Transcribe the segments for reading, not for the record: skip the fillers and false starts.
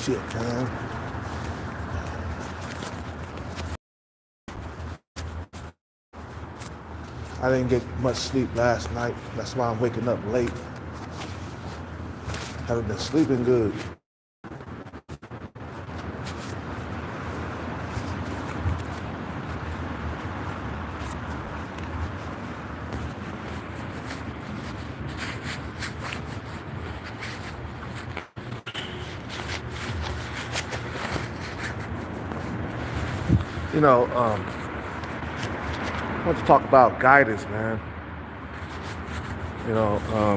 shit, man. I didn't get much sleep last night. That's why I'm waking up late. Haven't been sleeping good. You know, I want to talk about guidance, man. You know, I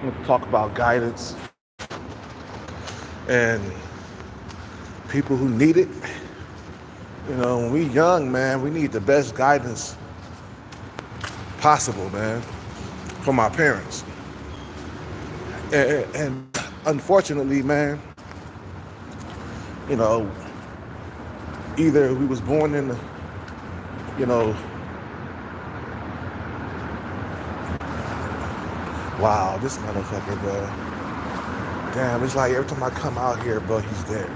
want to talk about guidance and people who need it. You know, when we young, man, we need the best guidance possible, man, from our parents. And unfortunately, man, you know, either we was born in the, you know, wow, this motherfucker, bro. Damn, it's like every time I come out here, bro, he's there.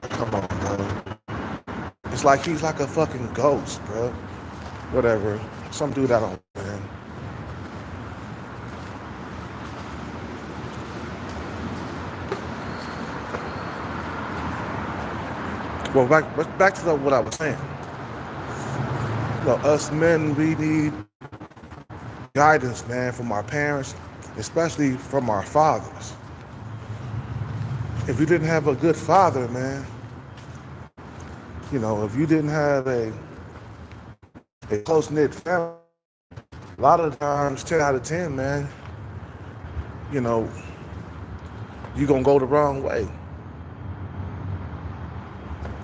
Come on, bro. It's like he's like a fucking ghost, bro. Whatever. Some dude I don't know, man. Well, back to what I was saying. You know, us men, we need guidance, man, from our parents, especially from our fathers. If you didn't have a good father, man, you know, if you didn't have a close-knit family, a lot of times, 10 out of 10, man, you know, you're going to go the wrong way.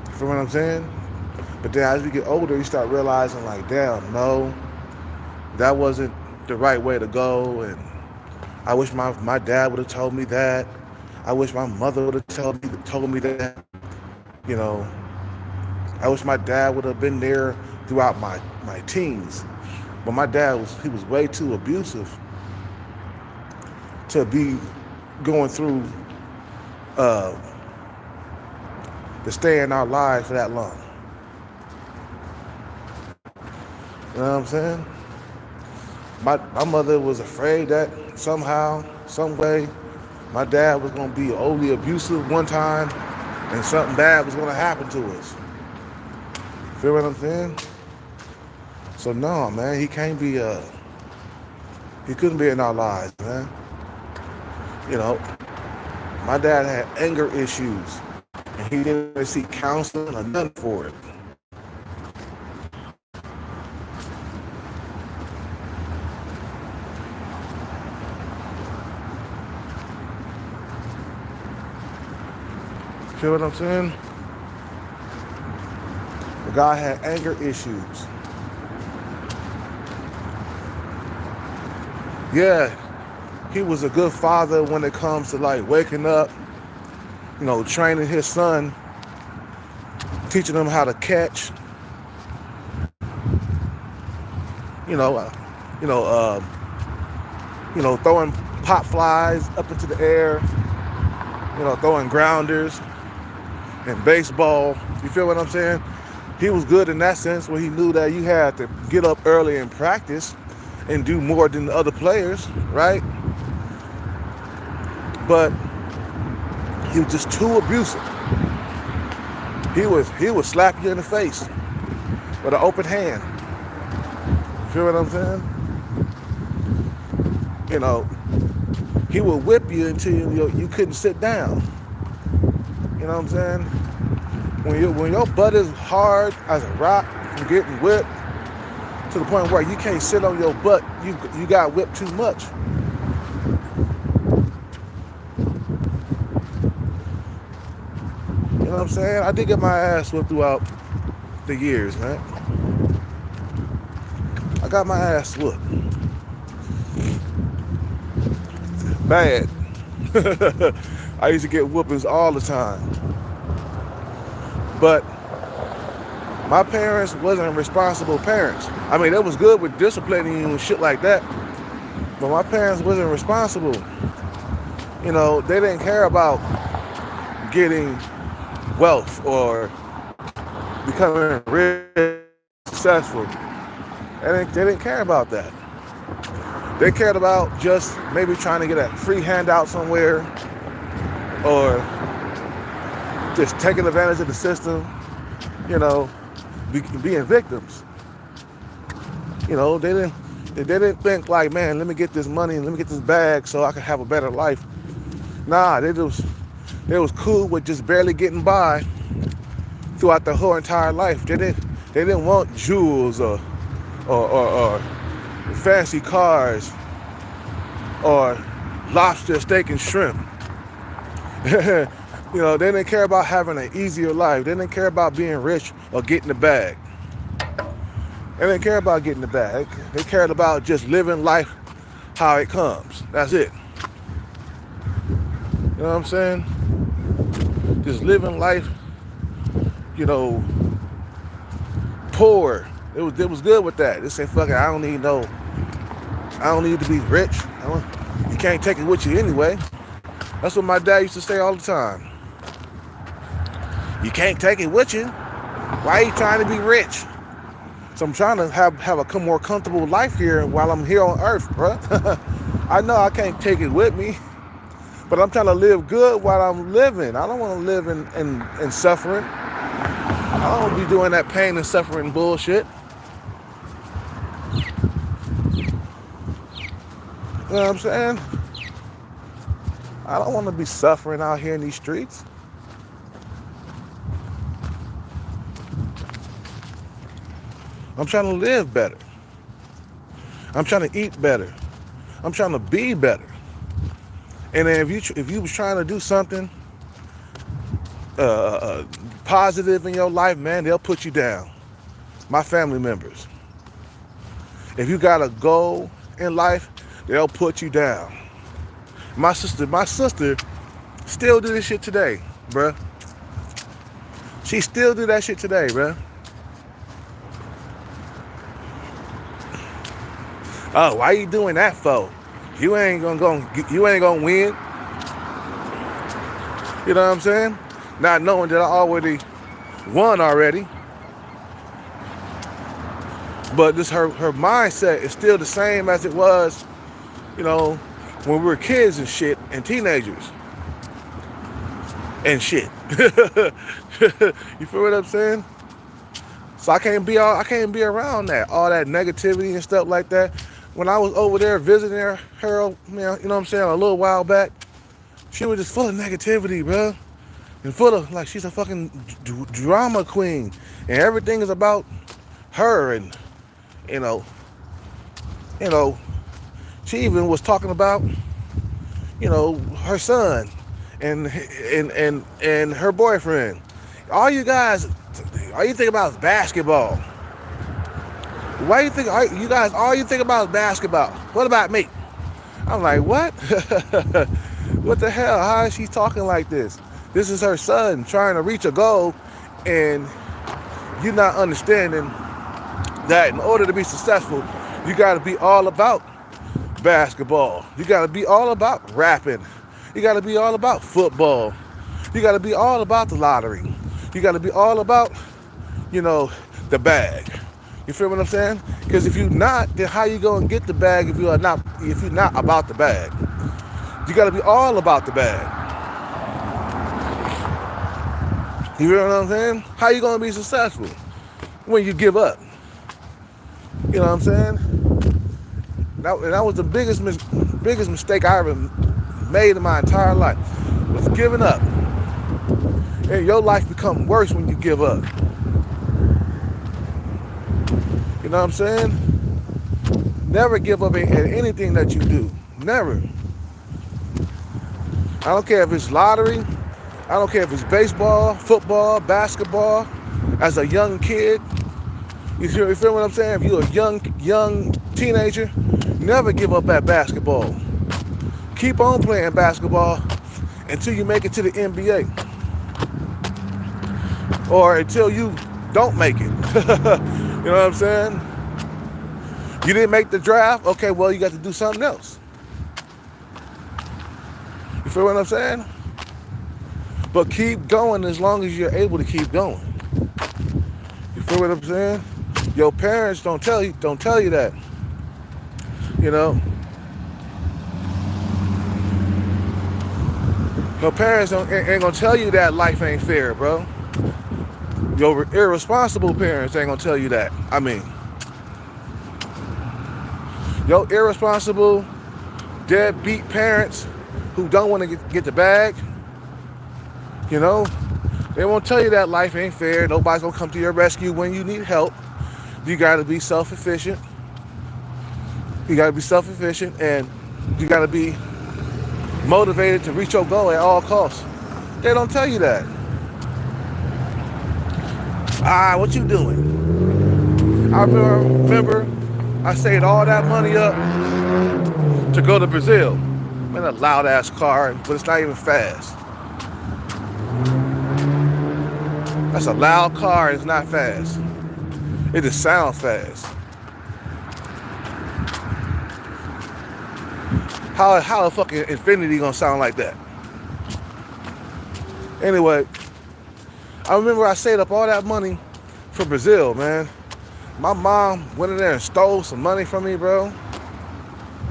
You feel what I'm saying? But then as you get older, you start realizing, like, damn, no, that wasn't the right way to go. And I wish my dad would have told me that. I wish my mother would have told me that. You know, I wish my dad would have been there throughout my teens. But my dad was way too abusive to be going through to stay in our lives for that long. You know what I'm saying? My mother was afraid that somehow, some way, my dad was going to be overly abusive one time and something bad was going to happen to us. Feel what I'm saying? So no, man, he can't be, he couldn't be in our lives, man. You know, my dad had anger issues and he didn't seek counseling or nothing for it. Feel what I'm saying? The guy had anger issues. Yeah, he was a good father when it comes to like waking up, you know, training his son, teaching him how to catch, throwing pop flies up into the air, throwing grounders and baseball. You feel what I'm saying? He was good in that sense where he knew that you had to get up early and practice and do more than the other players, right? But he was just too abusive. He would slap you in the face with an open hand. You feel what I'm saying? You know, he would whip you until you couldn't sit down. You know what I'm saying? When your butt is hard as a rock from getting whipped to the point where you can't sit on your butt, you got whipped too much. You know what I'm saying? I did get my ass whipped throughout the years, man. I got my ass whooped. Bad. I used to get whoopings all the time. But My parents wasn't responsible parents. I mean, they was good with disciplining you and shit like that, but my parents wasn't responsible. You know, they didn't care about getting wealth or becoming rich, successful. They didn't care about that. They cared about just maybe trying to get a free handout somewhere or just taking advantage of the system, you know, being victims. You know, they didn't think like, man, let me get this money and let me get this bag so I can have a better life. Nah, they was cool with just barely getting by throughout their whole entire life. They didn't want jewels or fancy cars or lobster, steak, and shrimp. You know, they didn't care about having an easier life. They didn't care about being rich or getting the bag. They didn't care about getting the bag. They cared about just living life how it comes. That's it. You know what I'm saying? Just living life, you know, poor. It was good with that. They said, fuck it, I don't need to be rich. You can't take it with you anyway. That's what my dad used to say all the time. You can't take it with you. Why are you trying to be rich? So I'm trying to have a more comfortable life here while I'm here on earth, bro. I know I can't take it with me, but I'm trying to live good while I'm living. I don't want to live in suffering. I don't want to be doing that pain and suffering bullshit. You know what I'm saying? I don't want to be suffering out here in these streets. I'm trying to live better. I'm trying to eat better. I'm trying to be better. And then if you was trying to do something positive in your life, man, they'll put you down. My family members. If you got a goal in life, they'll put you down. My sister still do this shit today, bruh. She still do that shit today, bruh. Oh, why you doing that for? You ain't gonna win. You know what I'm saying? Not knowing that I already won already. But this her mindset is still the same as it was, you know, when we were kids and shit and teenagers. And shit. You feel what I'm saying? So I can't be around that, all that negativity and stuff like that. When I was over there visiting her, you know what I'm saying, a little while back, she was just full of negativity, bro. And full of, like, she's a fucking drama queen. And everything is about her. And, you know, she even was talking about, you know, her son and her boyfriend. All you think about is basketball. Why you think you guys all you think about is basketball? What about me? I'm like, what? What the hell? How is she talking like this? This is her son trying to reach a goal, and you're not understanding that in order to be successful, you got to be all about basketball. You got to be all about rapping. You got to be all about football. You got to be all about the lottery. You got to be all about, you know, the bag. You feel what I'm saying? Because if you're not, then how you gonna get the bag if you're not about the bag? You gotta be all about the bag. You feel what I'm saying? How you gonna be successful when you give up? You know what I'm saying? That was the biggest mistake I ever made in my entire life, was giving up. And your life becomes worse when you give up. You know what I'm saying? Never give up at anything that you do. Never. I don't care if it's lottery. I don't care if it's baseball, football, basketball. As a young kid, you feel what I'm saying? If you're a young teenager, never give up at basketball. Keep on playing basketball until you make it to the NBA. Or until you don't make it. You know what I'm saying? You didn't make the draft? Okay, well, you got to do something else. You feel what I'm saying? But keep going as long as you're able to keep going. You feel what I'm saying? Your parents don't tell you that. You know? Your parents ain't gonna tell you that life ain't fair, bro. Your irresponsible parents ain't gonna tell you that. I mean, your irresponsible, deadbeat parents who don't want to get the bag, you know, they won't tell you that life ain't fair. Nobody's gonna come to your rescue when you need help. You gotta be self-efficient. You gotta be self-efficient, and you gotta be motivated to reach your goal at all costs. They don't tell you that. What you doing? I remember I saved all that money up to go to Brazil. Man, a loud ass car, but it's not even fast. That's a loud car, it's not fast. It just sounds fast. How a fucking Infiniti gonna sound like that? Anyway, I remember I saved up all that money for Brazil, man. My mom went in there and stole some money from me, bro.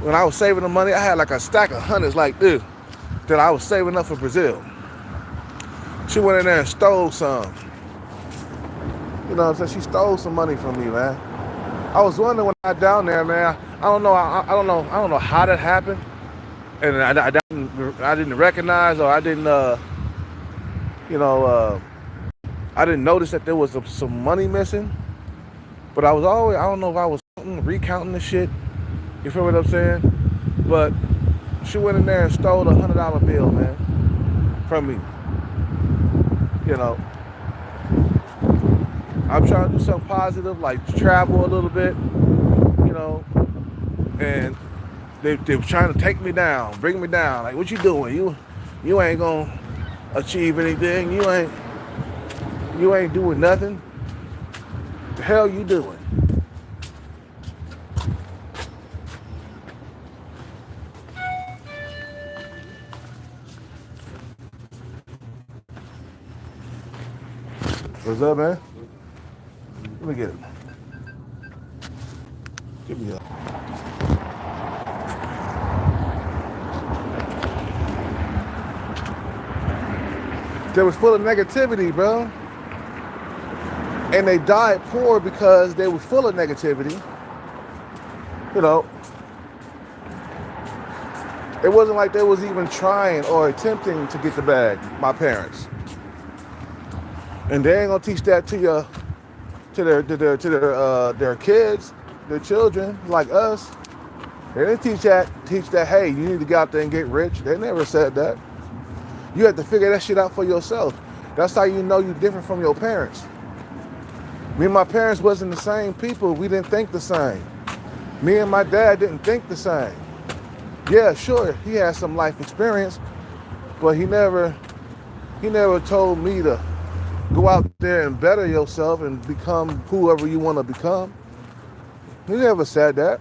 When I was saving the money, I had like a stack of hundreds like this that I was saving up for Brazil. She went in there and stole some. You know what I'm saying? She stole some money from me, man. I was wondering when I got down there, man. I don't know how that happened, and I didn't recognize, or I didn't I didn't notice that there was some money missing. But I don't know if I was recounting the shit. You feel what I'm saying? But she went in there and stole a $100 bill, man, from me. You know, I'm trying to do something positive, like travel a little bit, you know, and they were trying to take me down, bring me down. Like, what you doing? You ain't gonna achieve anything. You ain't doing nothing. The hell you doing? What's up, man? Let me get it. Give me up. They was full of negativity, bro. And they died poor because they were full of negativity. You know, it wasn't like they was even trying or attempting to get the bag, my parents. And they ain't gonna teach that to their kids, their children, like us. They didn't teach that, hey, you need to get out there and get rich. They never said that. You have to figure that shit out for yourself. That's how you know you're different from your parents. Me and my parents wasn't the same people. We didn't think the same. Me and my dad didn't think the same. Yeah, sure, he had some life experience, but he never told me to go out there and better yourself and become whoever you want to become. He never said that.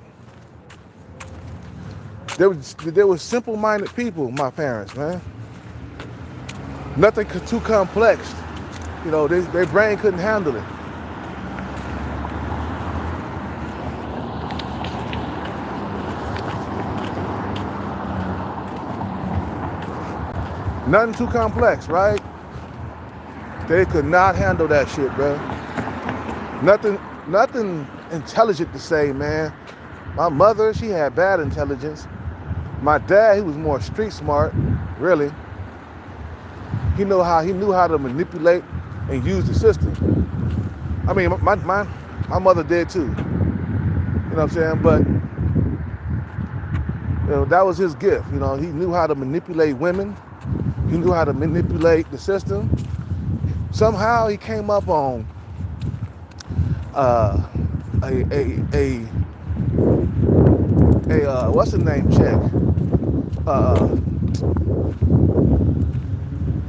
They were simple-minded people, my parents, man. Nothing too complex. You know, their brain couldn't handle it. Nothing too complex, right? They could not handle that shit, bro. Nothing intelligent to say, man. My mother, she had bad intelligence. My dad, he was more street smart, really. He knew how to manipulate and use the system. I mean, my mother did too. You know what I'm saying? But you know, that was his gift. You know, he knew how to manipulate women. He knew how to manipulate the system. Somehow he came up on a what's the name check?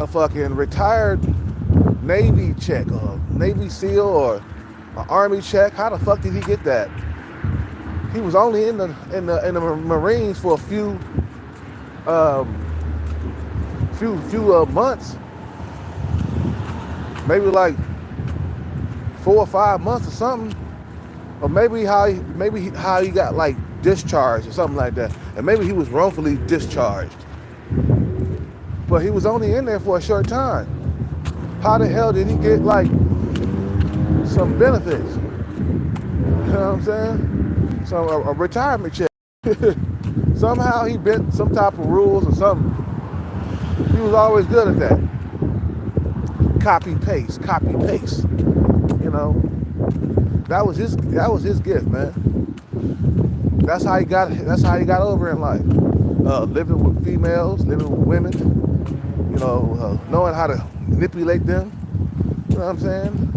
A fucking retired Navy check or Navy SEAL or an Army check. How the fuck did he get that? He was only in the Marines for a few months, maybe like 4 or 5 months or something, or maybe how he got like discharged or something like that, and maybe he was wrongfully discharged, but he was only in there for a short time. How the hell did he get like some benefits? You know what I'm saying? A retirement check. Somehow he bent some type of rules or something. He was always good at that. Copy paste. You know, that was his gift, man. That's how he got over in life. Living with females, living with women. You know, knowing how to manipulate them. You know what I'm saying?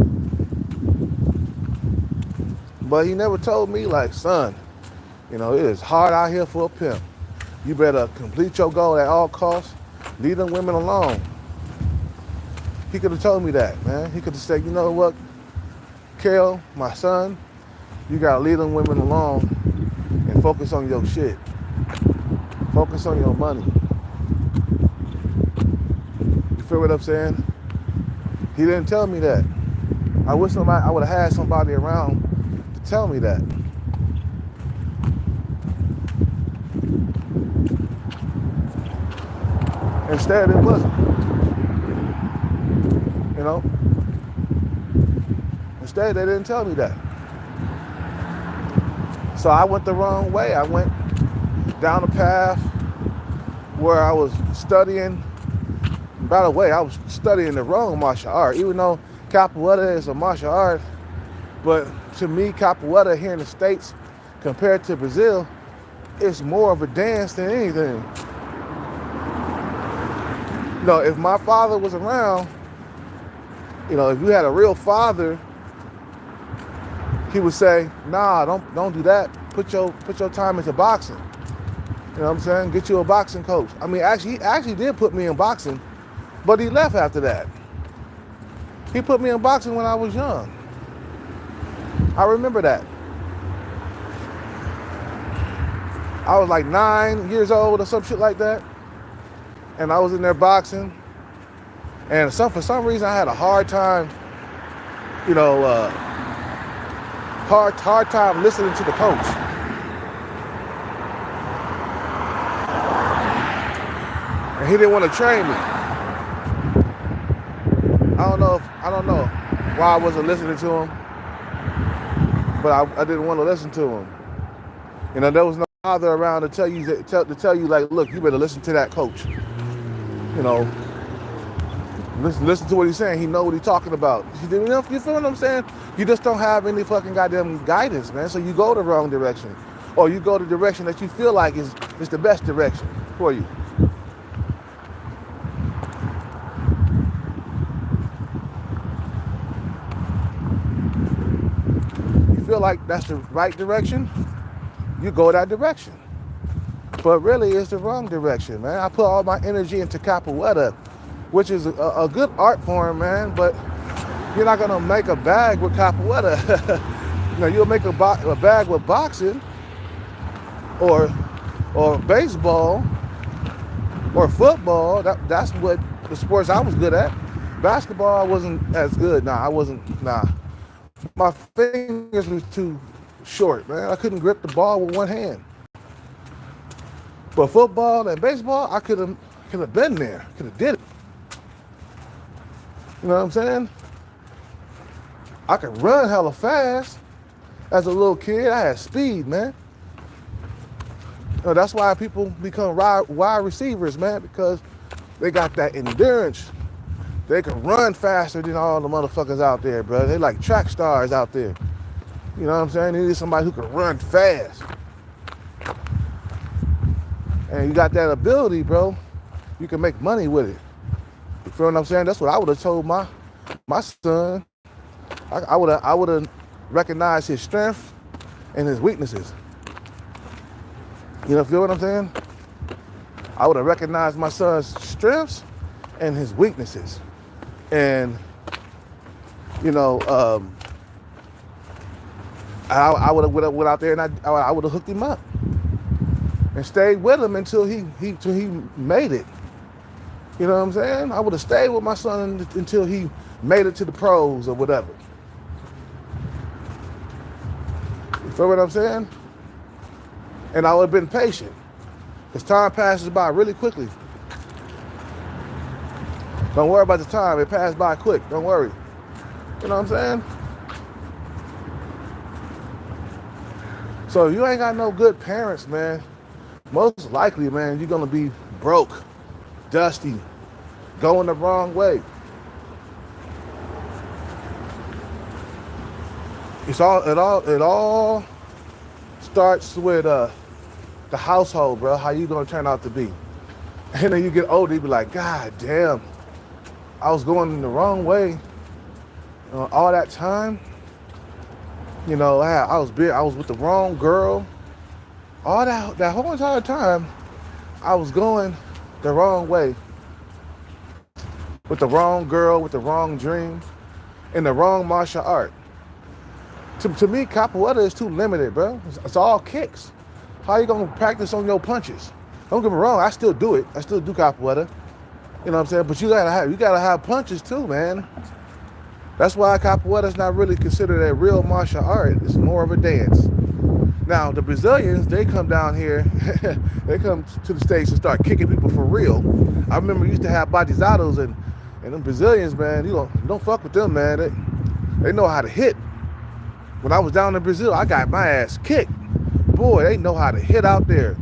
But he never told me, like, son, you know, it is hard out here for a pimp. You better complete your goal at all costs. Leave them women alone. He could have told me that, man. He could have said, you know what, Kale, my son, you gotta leave them women alone and focus on your shit. Focus on your money. You feel what I'm saying? He didn't tell me that. I wish I would have had somebody around to tell me that. Instead, it wasn't. You know? Instead, they didn't tell me that. So I went the wrong way. I went down a path where I was studying. By the way, I was studying the wrong martial art, even though capoeira is a martial art. But to me, capoeira here in the States, compared to Brazil, it's more of a dance than anything. You know, if my father was around, you know, if you had a real father, he would say, nah, don't do that. Put your time into boxing. You know what I'm saying? Get you a boxing coach. I mean, he actually did put me in boxing, but he left after that. He put me in boxing when I was young. I remember that. I was like 9 years old or some shit like that. And I was in there boxing. And for some reason I had a hard time, you know, hard time listening to the coach. And he didn't want to train me. I don't know why I wasn't listening to him, but I didn't want to listen to him. You know, there was no father around to tell you like, look, you better listen to that coach. You know, listen to what he's saying. He know what he's talking about. You feel what I'm saying? You just don't have any fucking goddamn guidance, man. So you go the wrong direction, or you go the direction that you feel like is the best direction for you. You feel like that's the right direction, you go that direction. But really, it's the wrong direction, man. I put all my energy into capoeira, which is a good art form, man, but you're not gonna make a bag with capoeira. You know, you'll make a bag with boxing, or baseball, or football. That's what the sports I was good at. Basketball, I wasn't as good. Nah. My fingers were too short, man. I couldn't grip the ball with one hand. But football and baseball, I could have been there. Could have did it. You know what I'm saying? I could run hella fast. As a little kid, I had speed, man. You know, that's why people become wide receivers, man, because they got that endurance. They can run faster than all the motherfuckers out there, bro. They like track stars out there. You know what I'm saying? They need somebody who can run fast. And you got that ability, bro. You can make money with it. You feel what I'm saying? That's what I would have told my son. I would have recognized his strength and his weaknesses. You know, feel what I'm saying? I would have recognized my son's strengths and his weaknesses, and You know, I would have went out there and I would have hooked him up and stayed with him until he made it. You know what I'm saying? I would have stayed with my son until he made it to the pros or whatever. You feel what I'm saying? And I would have been patient. Because time passes by really quickly. Don't worry about the time. It passed by quick. Don't worry. You know what I'm saying? So if you ain't got no good parents, man, most likely, man, you're going to be broke, dusty, going the wrong way. It all starts with the household, bro. How you gonna turn out to be? And then you get older, you be like, God damn, I was going in the wrong way all that time. You know, I was with the wrong girl. All that whole entire time, I was going the wrong way. With the wrong girl, with the wrong dream, and the wrong martial art. To me, capoeira is too limited, bro. It's all kicks. How you gonna practice on your punches? Don't get me wrong, I still do it. I still do capoeira. You know what I'm saying? But you gotta have punches too, man. That's why capoeira is not really considered a real martial art. It's more of a dance. Now the Brazilians, they come down here, they come to the States and start kicking people for real. I remember we used to have batizados and them Brazilians, man. You don't fuck with them, man. They know how to hit. When I was down in Brazil, I got my ass kicked. Boy, they know how to hit out there.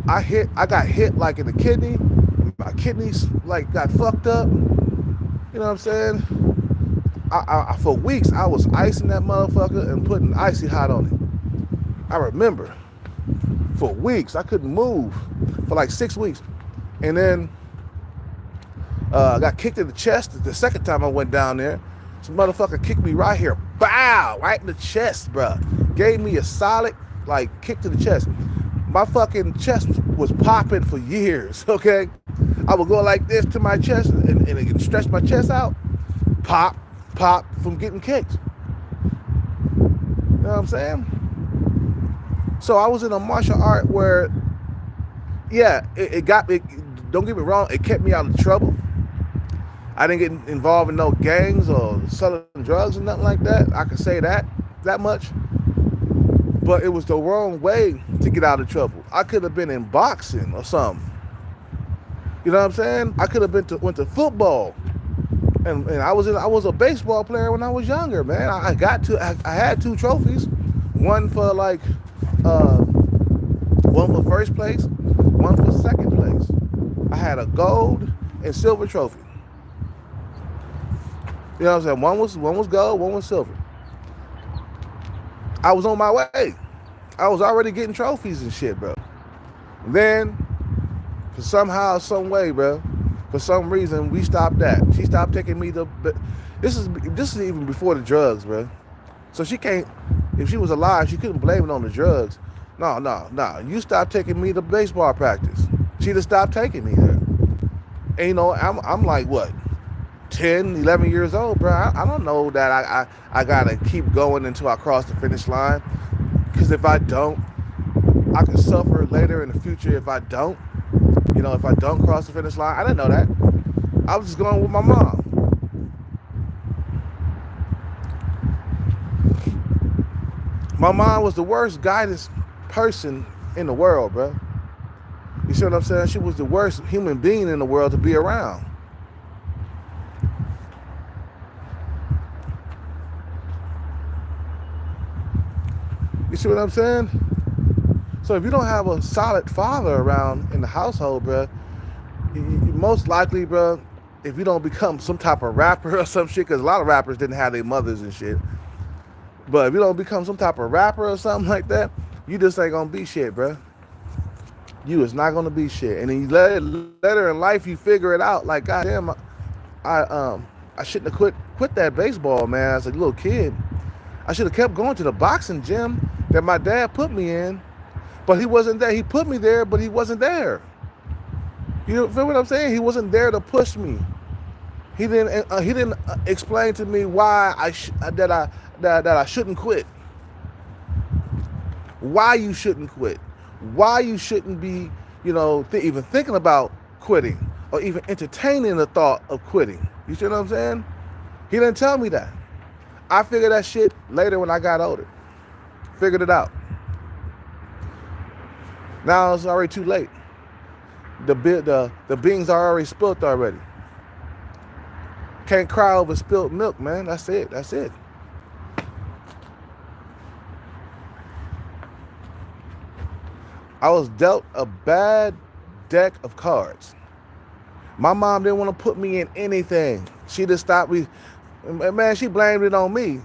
I got hit like in the kidney. My kidneys like got fucked up. You know what I'm saying? I for weeks I was icing that motherfucker and putting icy hot on it. I remember. For weeks I couldn't move for like 6 weeks, and then I got kicked in the chest the second time I went down there. Some motherfucker kicked me right here, bow, right in the chest, bro. Gave me a solid, like, kick to the chest. My fucking chest was popping for years, okay? I would go like this to my chest and stretch my chest out. Pop from getting kicked. You know what I'm saying? So I was in a martial art where, yeah, it got me, don't get me wrong, it kept me out of trouble. I didn't get involved in no gangs or selling drugs or nothing like that. I can say that much. But it was the wrong way to get out of trouble. I could have been in boxing or something. You know what I'm saying? I could have went to football. And I was a baseball player when I was younger, man. I had 2 trophies. One for first place, one for second place. I had a gold and silver trophy. You know what I'm saying? One was gold, one was silver. I was on my way. I was already getting trophies and shit, bro. Then, for somehow, some way, bro, for some reason, we stopped that. She stopped taking me to. This is even before the drugs, bro. So she can't. If she was alive, she couldn't blame it on the drugs. No. You stopped taking me to baseball practice. She'd have stopped taking me there. And you know, I'm like what? 10, 11 years old, bro. I don't know that I gotta keep going until I cross the finish line. Because if I don't, I can suffer later in the future if I don't. You know, if I don't cross the finish line. I didn't know that. I was just going with my mom. My mom was the worst guidance person in the world, bro. You see what I'm saying? She was the worst human being in the world to be around. You see what I'm saying? So if you don't have a solid father around in the household, bro, you most likely, bro, if you don't become some type of rapper or some shit, because a lot of rappers didn't have their mothers and shit. But if you don't become some type of rapper or something like that, you just ain't gonna be shit, bro. You is not gonna be shit. And then later in life, you figure it out. Like, goddamn, I shouldn't have quit that baseball, man, as a little kid. I should have kept going to the boxing gym that my dad put me in, but he wasn't there. He put me there, but he wasn't there. You feel what I'm saying? He wasn't there to push me. He didn't explain to me why that I shouldn't quit. Why you shouldn't quit. Why you shouldn't be, even thinking about quitting or even entertaining the thought of quitting. You see what I'm saying? He didn't tell me that. I figured that shit later when I got older. Figured it out. Now it's already too late. The beans are already spilt already. Can't cry over spilled milk, man. That's it. That's it. I was dealt a bad deck of cards. My mom didn't want to put me in anything. She just stopped me. Man, she blamed it on me.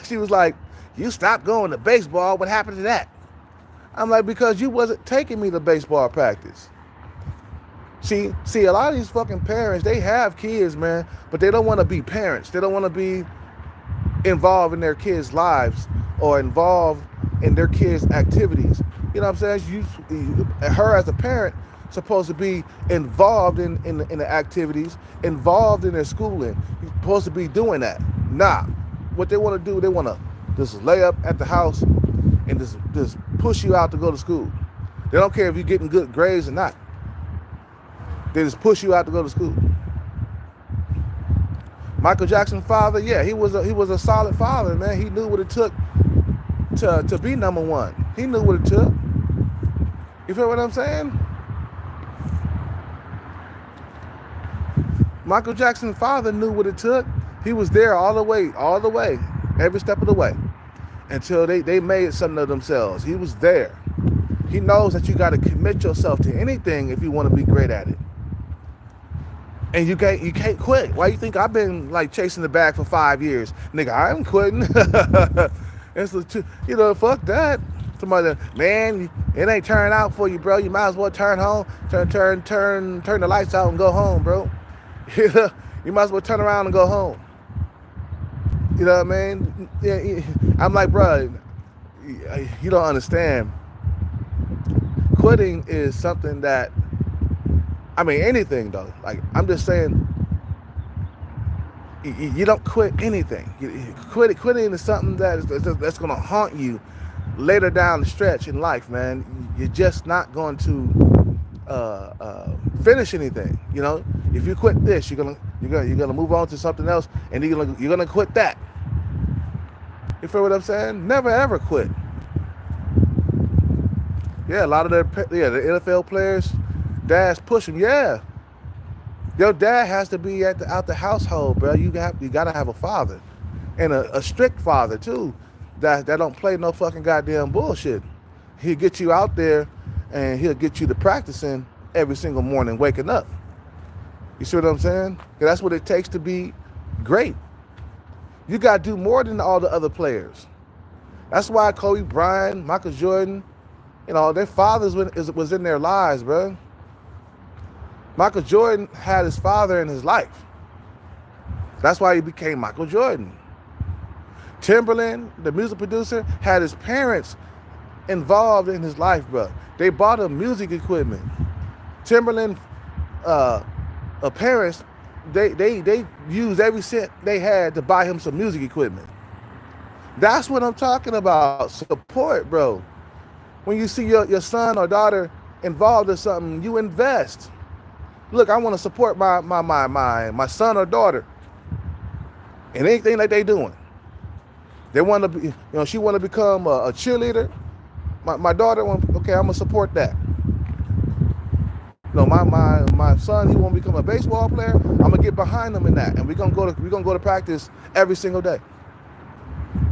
She was like, you stopped going to baseball. What happened to that? I'm like, because you wasn't taking me to baseball practice. See, a lot of these fucking parents, they have kids, man, but they don't want to be parents. They don't want to be involved in their kids' lives or involved in their kids' activities. You know what I'm saying? Her as a parent supposed to be involved in the activities, involved in their schooling. You're supposed to be doing that. Nah. What they want to do, they want to just lay up at the house and just push you out to go to school. They don't care if you're getting good grades or not. They just push you out to go to school. Michael Jackson's father, yeah, he was a solid father, man. He knew what it took to be number one. He knew what it took. You feel what I'm saying? Michael Jackson's father knew what it took. He was there all the way, every step of the way, until they made something of themselves. He was there. He knows that you got to commit yourself to anything if you want to be great at it. And you can't quit. Why you think I've been like chasing the bag for 5 years? Nigga, I ain't quitting. Fuck that. Somebody, man, it ain't turning out for you, bro. You might as well turn home, turn the lights out and go home, bro. You might as well turn around and go home. You know what I mean? Yeah, I'm like, bro, you don't understand. Quitting is something that, anything though. Like, I'm just saying, you don't quit anything. Quitting is something that's going to haunt you later down the stretch in life, man. You're just not going to finish anything. You know, if you quit this, you're gonna move on to something else, and you're gonna quit that. You feel what I'm saying? Never ever quit. Yeah, a lot of the NFL players, dads push them. Yeah, your dad has to be out the household, bro. You gotta have a father, and a strict father too, that don't play no fucking goddamn bullshit. He'll get you out there, and he'll get you to practicing every single morning, waking up. You see what I'm saying? That's what it takes to be great. You gotta do more than all the other players. That's why Kobe Bryant, Michael Jordan, their fathers was in their lives, bro. Michael Jordan had his father in his life. That's why he became Michael Jordan. Timberland, the music producer, had his parents involved in his life, bro. They bought him music equipment. Timberland parents, they used every cent they had to buy him some music equipment. That's what I'm talking about. Support, bro. When you see your son or daughter involved in something, you invest. Look, I want to support my son or daughter in anything that they doing. They want to be, she want to become a cheerleader. My daughter okay, I'm gonna support that. My son, he want to become a baseball player. I'm gonna get behind him in that, and we're gonna go to practice every single day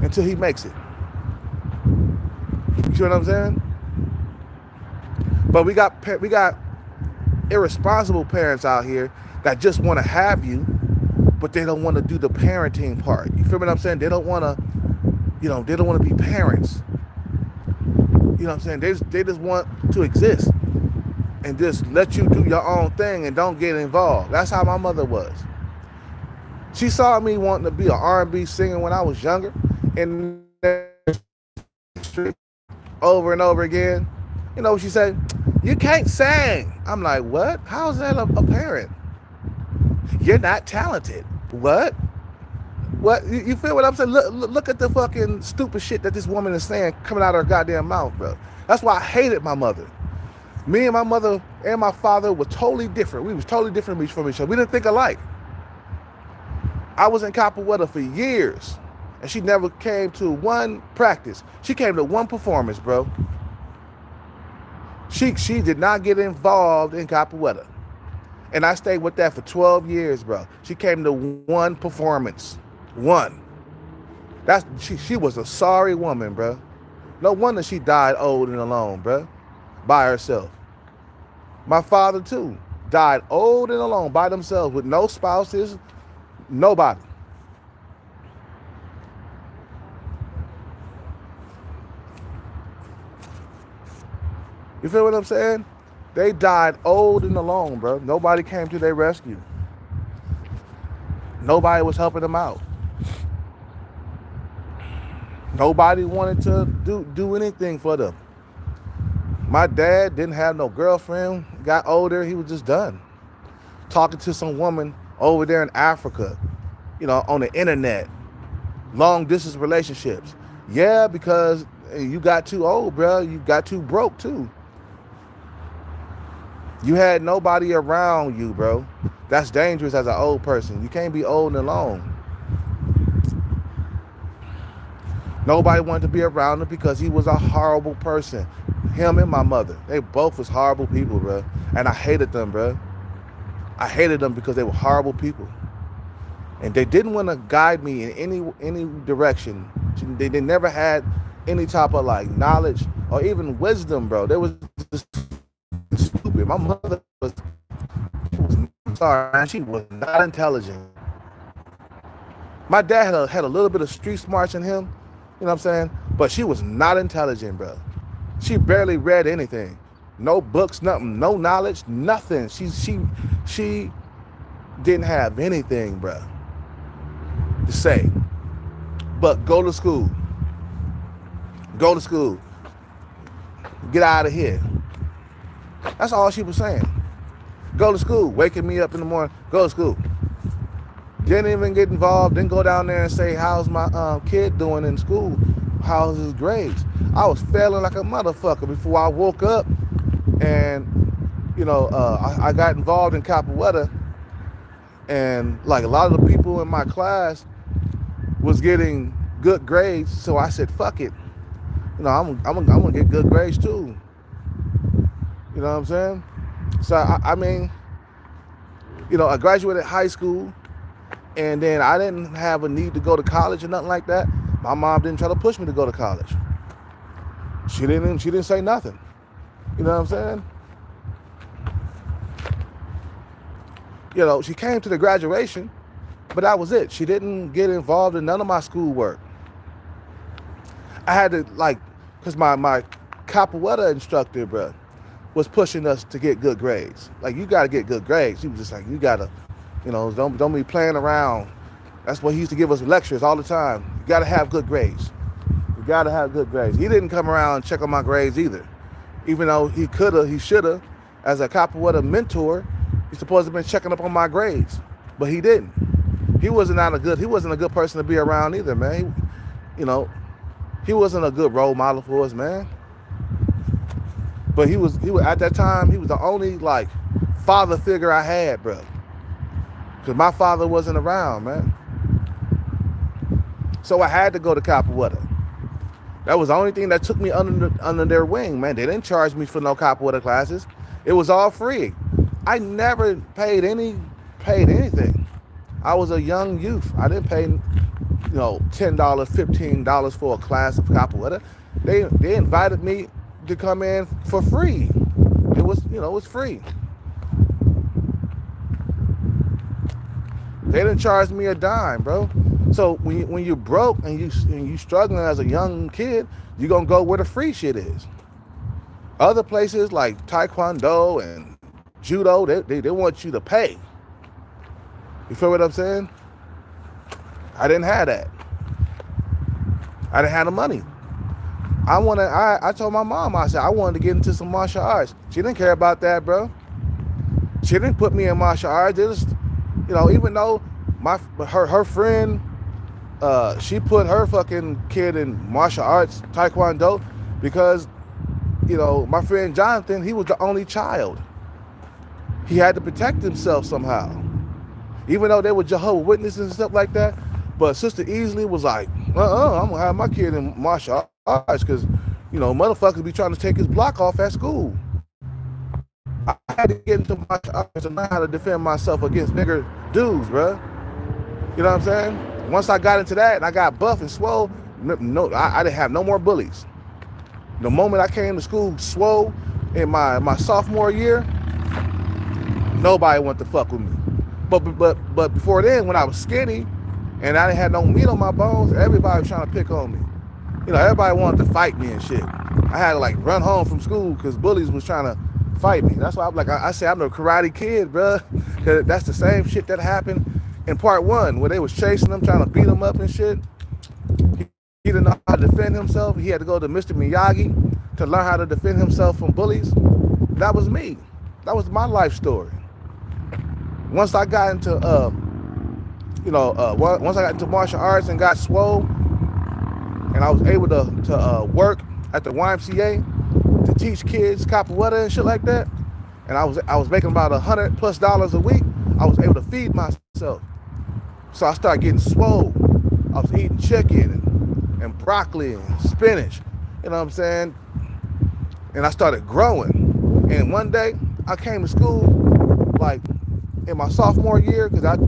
until he makes it. You see what I'm saying? But we got irresponsible parents out here that just want to have you, but they don't want to do the parenting part. You feel what I'm saying? They don't want to, they don't want to be parents. You know what I'm saying? They just want to exist and just let you do your own thing and don't get involved. That's how my mother was. She saw me wanting to be an R&B singer when I was younger, and over and over again. You know what she said? You can't sing. I'm like, what? How is that a parent? You're not talented. What? What? You feel what I'm saying? Look at the fucking stupid shit that this woman is saying coming out of her goddamn mouth, bro. That's why I hated my mother. Me and my mother and my father were totally different. We was totally different from each other. We didn't think alike. I was in Capoeira for years, and she never came to one practice. She came to one performance, bro. She did not get involved in Capoeira. And I stayed with that for 12 years, bro. She came to one performance. One. She was a sorry woman, bro. No wonder she died old and alone, bro. By herself. My father, too, died old and alone by themselves with no spouses, nobody. You feel what I'm saying? They died old and alone, bro. Nobody came to their rescue. Nobody was helping them out. Nobody wanted to do anything for them. My dad didn't have no girlfriend. Got older, he was just done. Talking to some woman over there in Africa, on the internet. Long distance relationships. Yeah, because you got too old, bro. You got too broke, too. You had nobody around you, bro. That's dangerous as an old person. You can't be old and alone. Nobody wanted to be around him because he was a horrible person. Him and my mother, they both was horrible people, bro. And I hated them, bro. I hated them because they were horrible people. And they didn't want to guide me in any direction. They never had any type of knowledge or even wisdom, bro. They was just stupid. My mother was sorry, man. She was not intelligent. My dad had a little bit of street smarts in him, you know what I'm saying? But she was not intelligent, bro. She barely read anything. No books, nothing, no knowledge, nothing. She didn't have anything, bro, to say. But go to school. Go to school. Get out of here. That's all she was saying. Go to school. Waking me up in the morning. Go to school. Didn't even get involved. Didn't go down there and say, how's my kid doing in school? How's his grades? I was failing like a motherfucker before I woke up. And, I got involved in Capoeira. And a lot of the people in my class was getting good grades. So I said, fuck it. I'm gonna get good grades too. You know what I'm saying? So I graduated high school, and then I didn't have a need to go to college or nothing like that. My mom didn't try to push me to go to college. She didn't say nothing. You know what I'm saying? She came to the graduation, but that was it. She didn't get involved in none of my schoolwork. I had to because my Capoeira instructor, bro, was pushing us to get good grades. You got to get good grades. He was just you got to, don't be playing around. That's what he used to give us lectures all the time. You got to have good grades. You got to have good grades. He didn't come around and check on my grades either. Even though he should have, as a Capoeira mentor, he's supposed to have been checking up on my grades. But he didn't. He wasn't a good person to be around either, man. He wasn't a good role model for us, man. But he was at that time, he was the only father figure I had, bro. Because my father wasn't around, man. So I had to go to Capoeira. That was the only thing that took me under their wing, man. They didn't charge me for no Capoeira classes. It was all free. I never paid anything. I was a young youth. I didn't pay $10, $15 for a class of Capoeira. They invited me to come in for free. It was free. They didn't charge me a dime, bro. So when you're broke and you struggling as a young kid, you're gonna go where the free shit is. Other places like Taekwondo and Judo, they want you to pay. You feel what I'm saying? I didn't have that. I didn't have the money. I told my mom, I said, I wanted to get into some martial arts. She didn't care about that, bro. She didn't put me in martial arts. Even though her friend, she put her fucking kid in martial arts, taekwondo, because my friend Jonathan, he was the only child. He had to protect himself somehow, even though they were Jehovah's Witnesses and stuff like that. But Sister Easley was like, I'm gonna have my kid in martial arts because motherfuckers be trying to take his block off at school. I had to get into martial arts to learn how to defend myself against nigger dudes, bro. You know what I'm saying? Once I got into that and I got buff and swole, I didn't have no more bullies. The moment I came to school swole in my sophomore year, nobody wanted to fuck with me. But before then, when I was skinny and I didn't have no meat on my bones, everybody was trying to pick on me. Everybody wanted to fight me and shit. I had to run home from school because bullies was trying to fight me. That's why I say I'm the Karate Kid, bro. Cause that's the same shit that happened in part 1 where they was chasing him, trying to beat him up and shit. He didn't know how to defend himself. He had to go to Mr. Miyagi to learn how to defend himself from bullies. That was me. That was my life story. Once I got into, once I got into martial arts and got swole, and I was able to work at the YMCA to teach kids capoeira and shit like that, and I was making about $100+ a week. I was able to feed myself, so I started getting swole. I was eating chicken and broccoli and spinach. You know what I'm saying? And I started growing. And one day I came to school in my sophomore year, because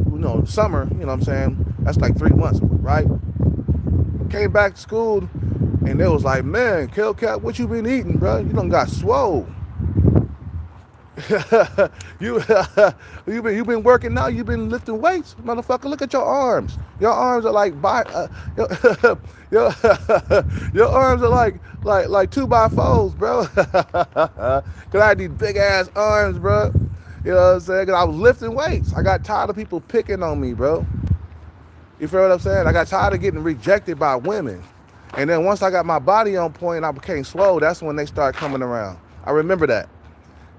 summer, you know what I'm saying? That's 3 months, right? Came back to school and they was like, man, Kel-Cap, what you been eating, bro? You done got swole. you been working now, you been lifting weights, motherfucker. Look at your arms. Your arms are your arms are like 2x4s, bro. Cause I had these big ass arms, bro. You know what I'm saying? Cause I was lifting weights. I got tired of people picking on me, bro. You feel what I'm saying? I got tired of getting rejected by women. And then once I got my body on point and I became swole, that's when they started coming around. I remember that.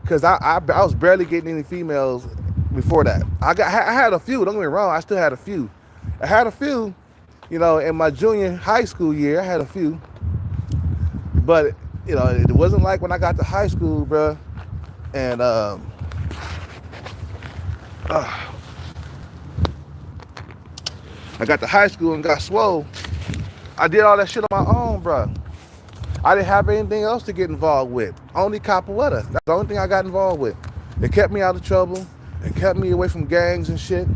Because I was barely getting any females before that. I had a few, don't get me wrong, I still had a few. I had a few, in my junior high school year, I had a few. But, it wasn't like when I got to high school, bro. And, I got to high school and got swole. I did all that shit on my own, bro. I didn't have anything else to get involved with. Only capoeira. That's the only thing I got involved with. It kept me out of trouble. It kept me away from gangs and shit.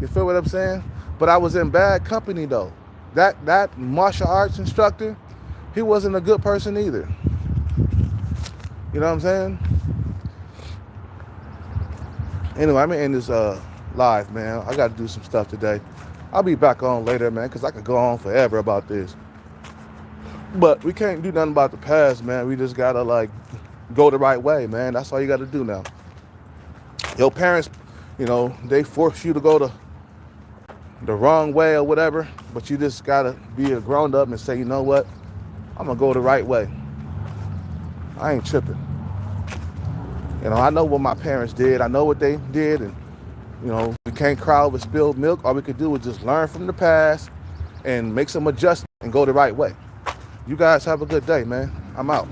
You feel what I'm saying? But I was in bad company though. That martial arts instructor, he wasn't a good person either. You know what I'm saying? Anyway, I'm gonna end this live, man. I gotta do some stuff today. I'll be back on later, man, because I could go on forever about this. But we can't do nothing about the past, man. We just gotta go the right way, man. That's all you gotta do now. Your parents, they force you to go the wrong way or whatever, but you just gotta be a grown up and say, you know what? I'm gonna go the right way. I ain't tripping. I know what my parents did. I know what they did, and we can't cry over spilled milk. All we could do is just learn from the past and make some adjustments and go the right way. You guys have a good day, man. I'm out.